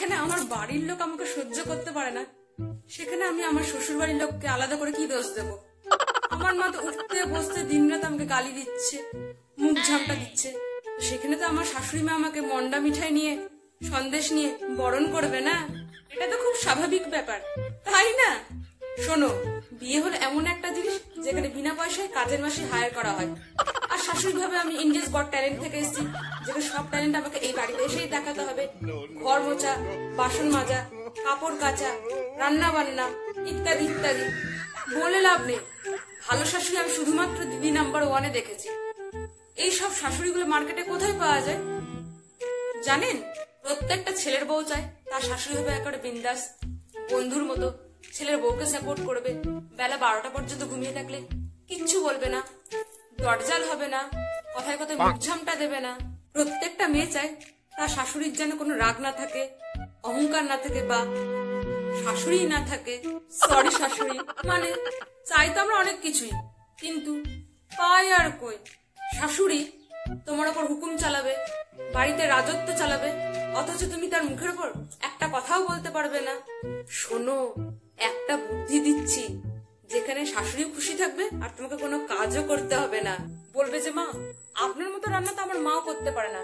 যেখানে আমার বাড়ির লোক আমাকে সহ্য করতে পারে না, সেখানে আমি আমার শ্বশুর বাড়ির লোককে আলাদা করে কি দোষ দেব? আমার মা তো উঠতে বসতে দিনরাত আমাকে গালি দিচ্ছে, মুখ ঝামটা দিচ্ছে, সেখানে তো আমার শাশুড়ি মা আমাকে মন্ডা মিঠাই নিয়ে, সন্দেশ নিয়ে বরণ করবে না? এটা তো খুব স্বাভাবিক ব্যাপার, তাই না? শোনো, বিয়ে হলো এমন একটা জিনিস যেখানে বিনা পয়সায় কাজের মাসে হায়ার করা হয়। আর শাশুড়ি ভাবে আমি ইন্ডিয়াস গট ট্যালেন্ট থেকে এসেছি, যেখানে সব ট্যালেন্ট আমাকে এই বাড়িতে এসেই দেখাতে হবে। ঘর মোছা, বাসন মাজা, কাপড় কাচা, রান্না বান্না ইত্যাদি ইত্যাদি। বলে লাভ নেই, ভালো শাশুড়ি আমি শুধুমাত্র দিদি নাম্বার 1-এ দেখেছি। এই সব শাশুড়িগুলো মার্কেটে কোথায় পাওয়া যায় জানেন? প্রত্যেকটা ছেলের বউ চায় তার শাশুড়ি হবে একেবারে বিন্দাস, বন্ধুর মতো, ছেলের বউকে সাপোর্ট করবে, বেলা 12টা পর্যন্ত ঘুমিয়ে থাকলে কিচ্ছু বলবে না, দরজাল হবে না, কথায় কথায় মুখ ঝামটা দেবে না। প্রত্যেকটা মেয়ে চায় তার শাশুড়ির যেন কোনো রাগ না থাকে, অহংকার না থাকে, বা শাশুড়ি না থাকে। সরি শাশুড়ি, মানে চাই তো আমরা অনেক কিছুই, কিন্তু পাই আর কই? শাশুড়ি তোমার ওপর হুকুম চালাবে, বাড়িতে রাজত্ব চালাবে, অথচ তুমি তার মুখের ওপর একটা কথাও বলতে পারবে না। শোনো, একটা বুদ্ধি দিচ্ছি, যেখানে শাশুড়িও খুশি থাকবে আর তোমাকে কোনো কাজও করতে হবে না। বলবে যে মা, আপনার মতো রান্না তো আমার মাও করতে পারে না,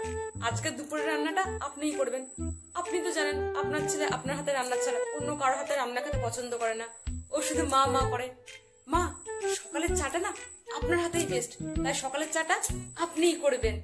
আজকে দুপুরের রান্নাটা আপনিই করবেন। আপনি তো জানেন আপনার ছেলে আপনার হাতে রান্না ছাড়া অন্য কারোর হাতে রান্না খেতে পছন্দ করে না, ও শুধু মা মা করে। মা, সকালের চাটা না আপনার হাতেই বেস্ট, তাই সকালের চাটা আপনিই করবেন।